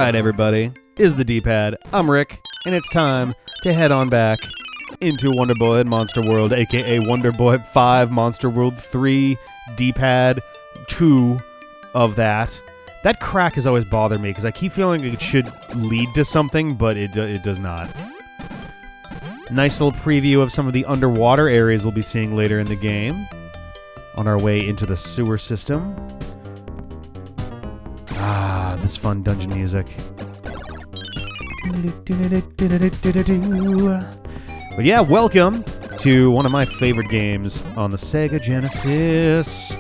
Alright everybody, is the D-Pad. I'm Rick, and it's time to head on back into Wonder Boy and Monster World, aka Wonder Boy 5, Monster World 3, D-Pad 2 of that. That crack has always bothered me, because I keep feeling it should lead to something, but it does not. Nice little preview of some of the underwater areas we'll be seeing later in the game. On our way into the sewer system. Ah, this fun dungeon music. But yeah, welcome to one of my favorite games on the Sega Genesis.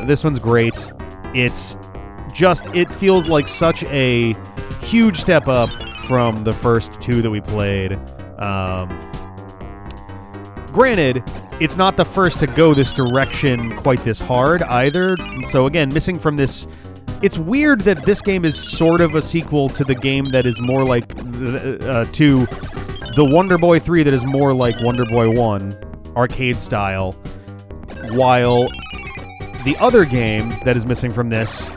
This one's great. It feels like such a huge step up from the first two that we played. Granted, it's not the first to go this direction quite this hard either. So again, missing from this... It's weird that this game is sort of a sequel to the game that is more like... to the Wonder Boy 3 that is more like Wonder Boy 1, arcade style, while the other game that is missing from this,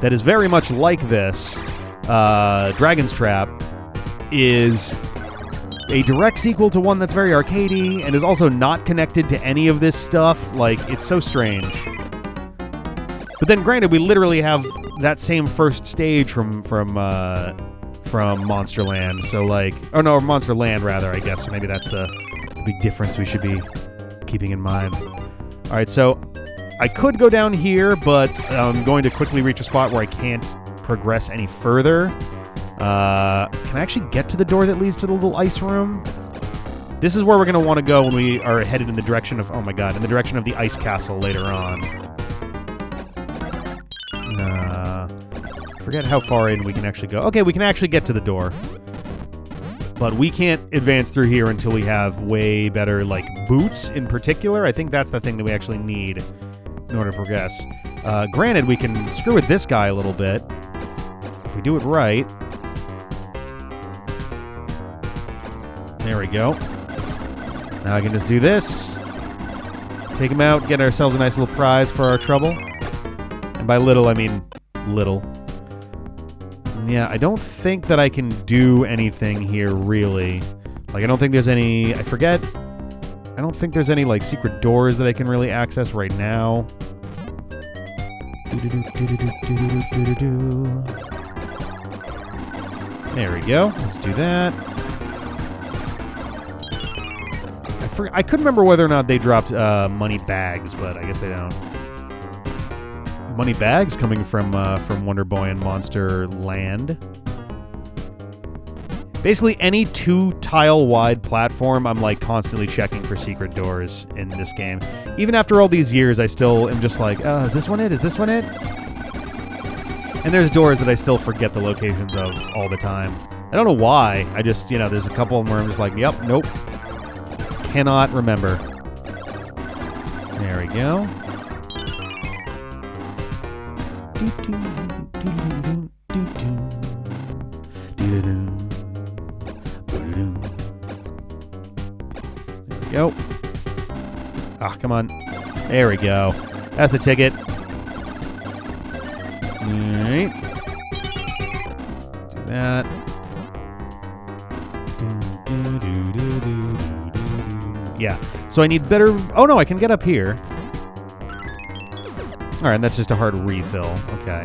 that is very much like this, Dragon's Trap, is a direct sequel to one that's very arcadey and is also not connected to any of this stuff. Like, it's so strange. But then, granted, we literally have that same first stage from Monsterland. So, like, oh no, Monsterland rather, I guess. So maybe that's the big difference we should be keeping in mind. All right, so I could go down here, but I'm going to quickly reach a spot where I can't progress any further. Can I actually get to the door that leads to the little ice room? This is where we're going to want to go when we are headed in the direction of, oh my god, in the direction of the ice castle later on. Forget how far in we can actually go. Okay, we can actually get to the door. But we can't advance through here until we have way better, like, boots in particular. I think that's the thing that we actually need in order to progress. Granted, we can screw with this guy a little bit. If we do it right. There we go. Now I can just do this. Take him out, get ourselves a nice little prize for our trouble. And by little, I mean little. Yeah, I don't think that I can do anything here, really. Like, I don't think there's any... I forget. I don't think there's any, like, secret doors that I can really access right now. There we go. Let's do that. I couldn't remember whether or not they dropped money bags, but I guess they don't. Money bags coming from Wonder Boy and Monster Land. Basically, any 2-tile-wide platform, I'm like constantly checking for secret doors in this game. Even after all these years, I still am just like, is this one it? Is this one it? And there's doors that I still forget the locations of all the time. I don't know why. I just, there's a couple of them where I'm just like, yep, nope. Cannot remember. There we go. There we go. Ah, come on. There we go. That's the ticket. Alright. Do that. Yeah. So I need better... Oh no, I can get up here. Alright, and that's just a hard refill. Okay.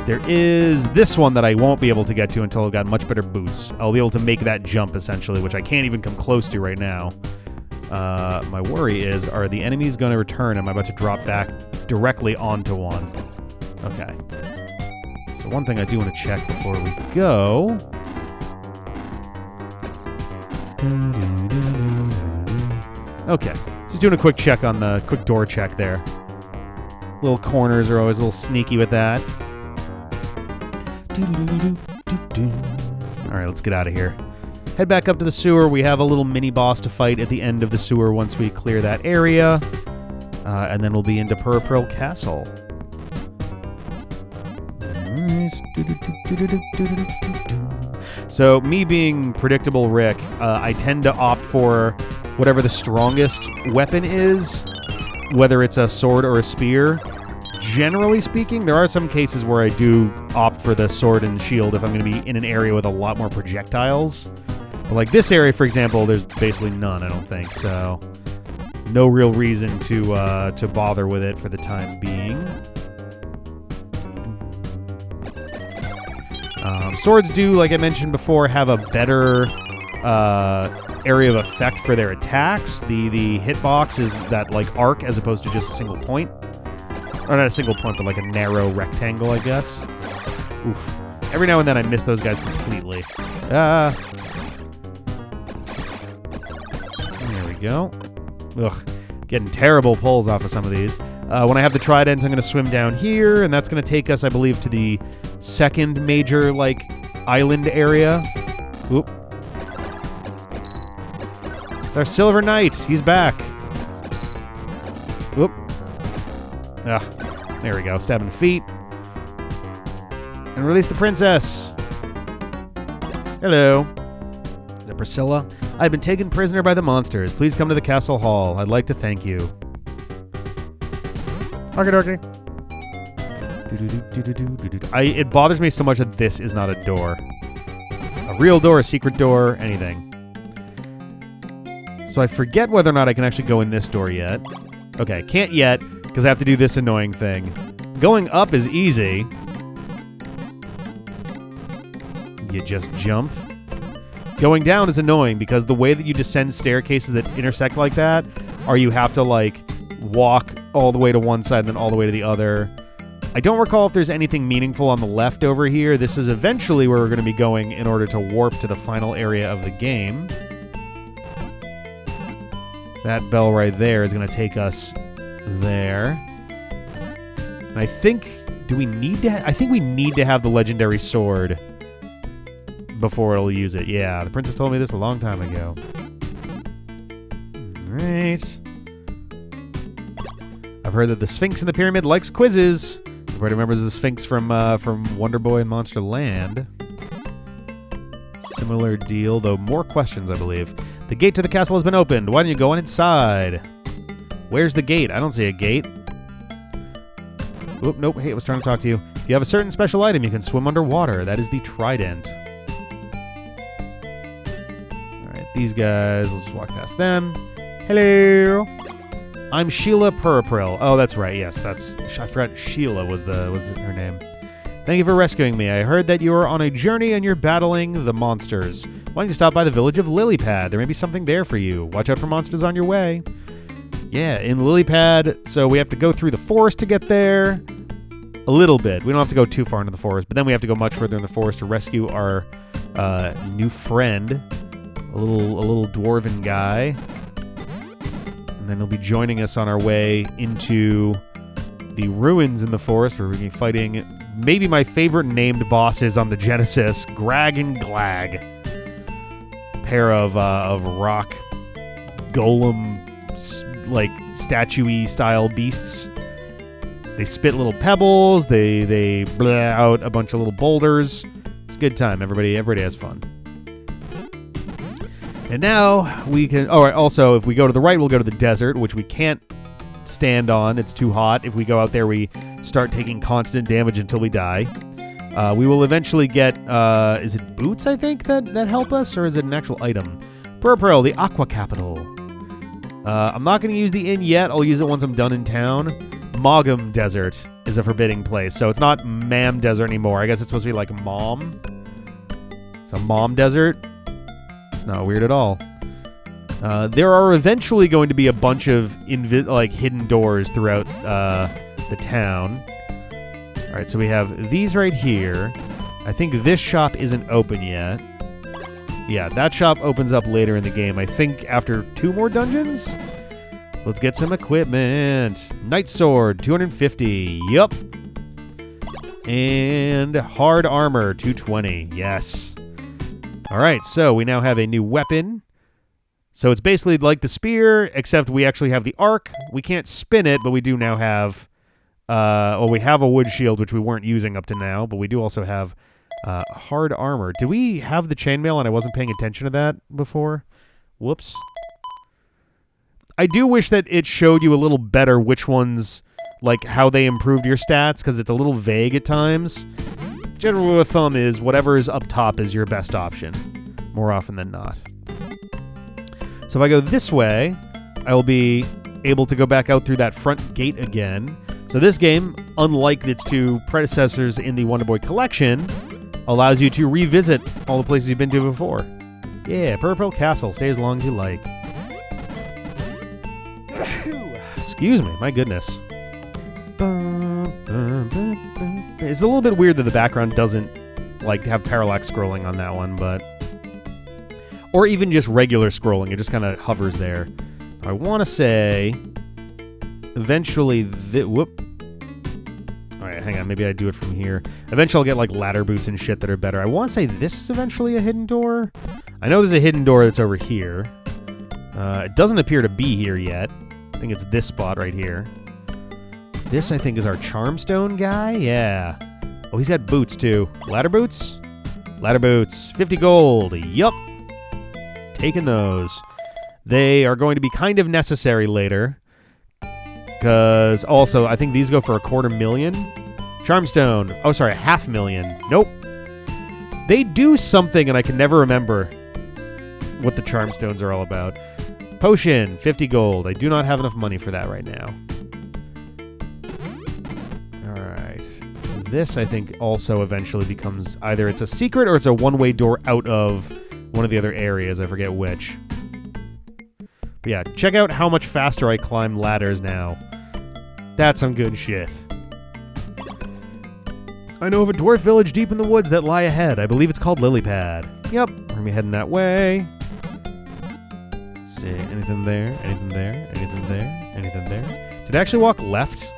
There is this one that I won't be able to get to until I've got much better boots. I'll be able to make that jump, essentially, which I can't even come close to right now. My worry is, are the enemies going to return? Am I about to drop back directly onto one? Okay. So one thing I do want to check before we go... Okay. Just doing a quick check on the... Quick door check there. Little corners are always a little sneaky with that. Alright, let's get out of here. Head back up to the sewer. We have a little mini-boss to fight at the end of the sewer once we clear that area. And then we'll be into Purapril Castle. So, me being predictable Rick, I tend to opt for whatever the strongest weapon is, whether it's a sword or a spear, generally speaking. There are some cases where I do opt for the sword and shield if I'm going to be in an area with a lot more projectiles. But like this area, for example, there's basically none, I don't think. So no real reason to bother with it for the time being. Swords do, like I mentioned before, have a better area of effect for their attacks. The hitbox is that like arc as opposed to just a single point. Or not a single point, but like a narrow rectangle, I guess. Oof. Every now and then I miss those guys completely. There we go. Ugh. Getting terrible pulls off of some of these. When I have the trident, I'm going to swim down here, and that's going to take us, I believe, to the second major, like, island area. Oop. It's our Silver Knight. He's back. Oop. There we go. Stab in the feet. And release the princess. Hello. Is it Priscilla? I've been taken prisoner by the monsters. Please come to the castle hall. I'd like to thank you. Okay. It bothers me so much that this is not a door. A real door, a secret door, anything. So I forget whether or not I can actually go in this door yet. Okay, can't yet, because I have to do this annoying thing. Going up is easy. You just jump. Going down is annoying, because the way that you descend staircases that intersect like that are you have to, like, walk all the way to one side and then all the way to the other. I don't recall if there's anything meaningful on the left over here. This is eventually where we're going to be going in order to warp to the final area of the game. That bell right there is going to take us there. And I think, do we need to... I think we need to have the legendary sword before it'll use it. Yeah, the princess told me this a long time ago. All right. I've heard that the Sphinx in the pyramid likes quizzes. Everybody remembers the Sphinx from Wonder Boy and Monster Land. Similar deal, though more questions, I believe. The gate to the castle has been opened. Why don't you go on inside? Where's the gate? I don't see a gate. Oop, nope. Hey, I was trying to talk to you. If you have a certain special item, you can swim underwater. That is the trident. All right, these guys, let's just walk past them. Hello. I'm Sheila Purapril. Oh, that's right. Yes, I forgot Sheila was her name. Thank you for rescuing me. I heard that you are on a journey and you're battling the monsters. Why don't you stop by the village of Lilypad? There may be something there for you. Watch out for monsters on your way. Yeah, in Lilypad, so we have to go through the forest to get there. A little bit. We don't have to go too far into the forest, but then we have to go much further in the forest to rescue our new friend, a little dwarven guy. And then he'll be joining us on our way into the ruins in the forest, where we'll be fighting maybe my favorite named bosses on the Genesis, Grag and Glag. Pair of rock golem, like, statue-y style beasts. They spit little pebbles, they blah out a bunch of little boulders. It's a good time. Everybody has fun. And now we can... Oh, also, if we go to the right, we'll go to the desert, which we can't stand on. It's too hot. If we go out there, we start taking constant damage until we die. We will eventually get... is it boots, I think, that help us? Or is it an actual item? Purapril, the Aqua capital. I'm not going to use the inn yet. I'll use it once I'm done in town. Mogum Desert is a forbidding place, so it's not Mam Desert anymore. I guess it's supposed to be like Mom. It's a Mom Desert. It's not weird at all. There are eventually going to be a bunch of hidden doors throughout the town. All right, so we have these right here. I think this shop isn't open yet. Yeah, that shop opens up later in the game. I think after 2 more dungeons. So let's get some equipment. Knight sword, 250. Yup. And hard armor, 220. Yes. All right, so we now have a new weapon. So it's basically like the spear, except we actually have the arc. We can't spin it, but we do now have... we have a wood shield, which we weren't using up to now, but we do also have hard armor. Do we have the chainmail and I wasn't paying attention to that before? Whoops. I do wish that it showed you a little better which ones... like how they improved your stats, because it's a little vague at times. General rule of thumb is whatever is up top is your best option, more often than not. So if I go this way, I will be able to go back out through that front gate again. So this game, unlike its two predecessors in the Wonder Boy collection, allows you to revisit all the places you've been to before. Yeah, Purapril Castle. Stay as long as you like. Excuse me, my goodness. It's a little bit weird that the background doesn't like have parallax scrolling on that one, but... Or even just regular scrolling, it just kind of hovers there. I want to say... Eventually... Whoop. Alright, hang on, maybe I do it from here. Eventually I'll get like ladder boots and shit that are better. I want to say this is eventually a hidden door. I know there's a hidden door that's over here. It doesn't appear to be here yet. I think it's this spot right here. This, I think, is our Charmstone guy? Yeah. Oh, he's got boots, too. Ladder boots? Ladder boots. 50 gold. Yup. Taking those. They are going to be kind of necessary later. Because, also, I think these go for 250,000. Charmstone. Oh, sorry, 500,000. Nope. They do something, and I can never remember what the Charmstones are all about. Potion. 50 gold. I do not have enough money for that right now. This, I think, also eventually becomes either it's a secret or it's a one-way door out of one of the other areas. I forget which. But yeah, check out how much faster I climb ladders now. That's some good shit. I know of a dwarf village deep in the woods that lie ahead. I believe it's called Lilypad. Yep, we're gonna be heading that way. Let's see, anything there? Anything there? Anything there? Anything there? Did I actually walk left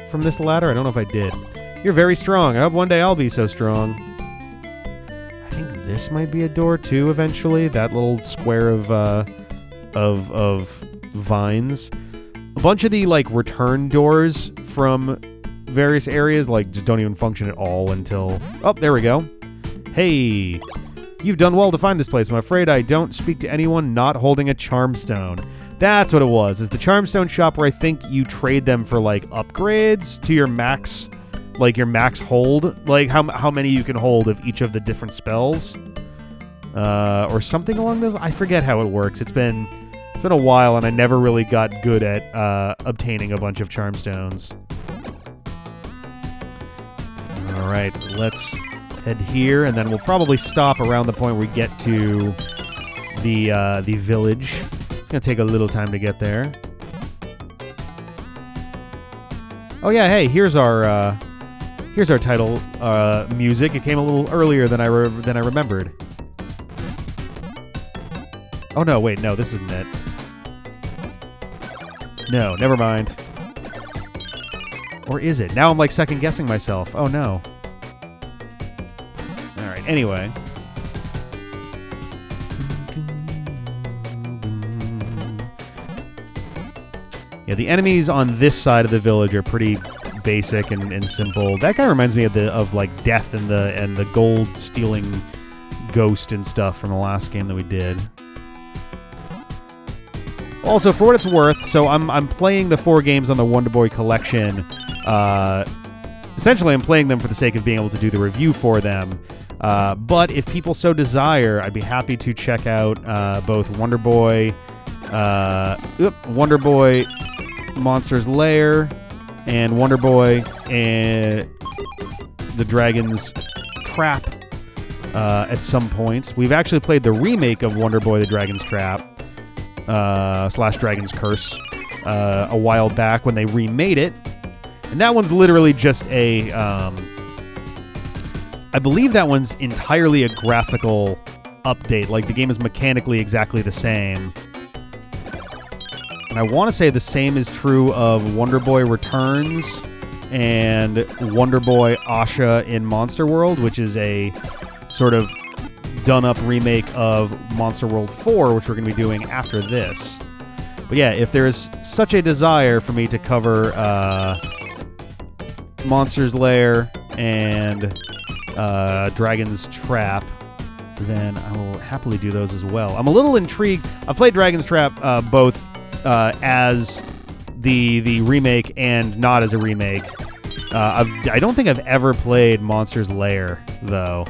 from this ladder? I don't know if I did. You're very strong. I hope one day I'll be so strong. I think this might be a door too. Eventually, that little square of vines. A bunch of the like return doors from various areas like just don't even function at all until. Oh, there we go. Hey, you've done well to find this place. I'm afraid I don't speak to anyone not holding a Charmstone. That's what it was. Is the Charmstone shop where I think you trade them for like upgrades to your max. Like your max hold, like how many you can hold of each of the different spells, or something along those. I forget how it works. It's been a while, and I never really got good at obtaining a bunch of Charmstones. All right, let's head here, and then we'll probably stop around the point where we get to the village. It's gonna take a little time to get there. Oh yeah, hey, here's our title music. It came a little earlier than I remembered. Oh no, wait, no, this isn't it. No, never mind. Or is it? Now I'm like second guessing myself. Oh no. Alright, anyway. Yeah, the enemies on this side of the village are pretty basic and simple. That guy reminds me of like Death and the gold stealing ghost and stuff from the last game that we did. Also, for what it's worth, so I'm playing the 4 games on the Wonder Boy collection. Essentially, I'm playing them for the sake of being able to do the review for them. But if people so desire, I'd be happy to check out both Wonder Boy Monster's Lair, and Wonder Boy and the Dragon's Trap at some points. We've actually played the remake of Wonder Boy the Dragon's Trap / Dragon's Curse a while back when they remade it. And that one's literally just a... I believe that one's entirely a graphical update. Like, the game is mechanically exactly the same. And I want to say the same is true of Wonder Boy Returns and Wonder Boy Asha in Monster World, which is a sort of done-up remake of Monster World 4, which we're going to be doing after this. But yeah, if there's such a desire for me to cover Monster's Lair and Dragon's Trap, then I will happily do those as well. I'm a little intrigued. I've played Dragon's Trap both as the remake and not as a remake. I don't think I've ever played Monster's Lair, though.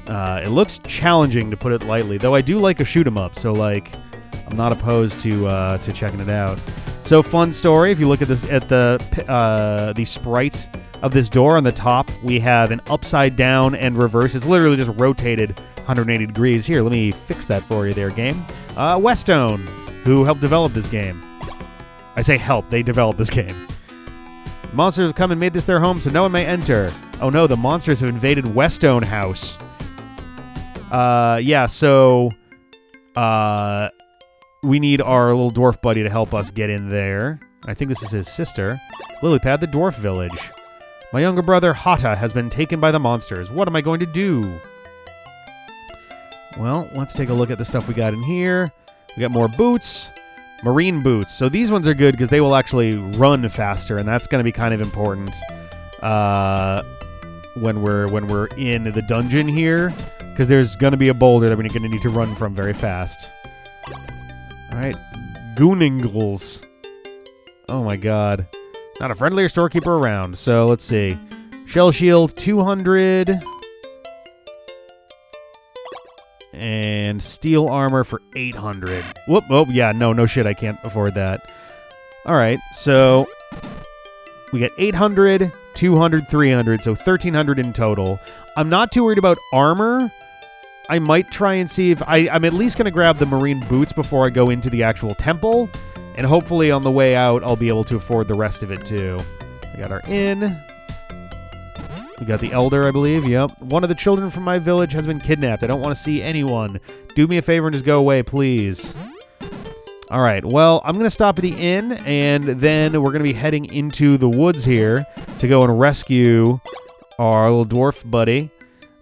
It looks challenging, to put it lightly, though I do like a shoot-'em-up, so, like, I'm not opposed to checking it out. So, fun story, if you look at this at the sprite of this door on the top, we have an upside down and reverse. It's literally just rotated 180 degrees. Here, let me fix that for you there, game. Westone, who helped develop this game. I say help, they developed this game. Monsters have come and made this their home, so no one may enter. Oh no, the monsters have invaded Westone House. Yeah, so we need our little dwarf buddy to help us get in there. I think this is his sister. Lilypad, the dwarf village. My younger brother, Hata, has been taken by the monsters. What am I going to do? Well, let's take a look at the stuff we got in here. We got more boots. Marine boots. So these ones are good because they will actually run faster, and that's going to be kind of important when we're in the dungeon here, because there's going to be a boulder that we're going to need to run from very fast. All right. Gooningles. Oh, my God. Not a friendlier storekeeper around. So, let's see. Shell shield, 200. And steel armor for 800. Whoop, oh, yeah, no shit, I can't afford that. All right, so we get 800, 200, 300, so 1,300 in total. I'm not too worried about armor. I might try and see if I'm at least going to grab the marine boots before I go into the actual temple. And hopefully on the way out, I'll be able to afford the rest of it, too. We got our inn. We got the elder, I believe. Yep. One of the children from my village has been kidnapped. I don't want to see anyone. Do me a favor and just go away, please. All right. Well, I'm going to stop at the inn, and then we're going to be heading into the woods here to go and rescue our little dwarf buddy.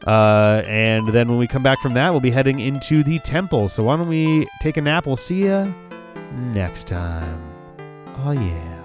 And then when we come back from that, we'll be heading into the temple. So why don't we take a nap? We'll see ya next time. Oh, yeah.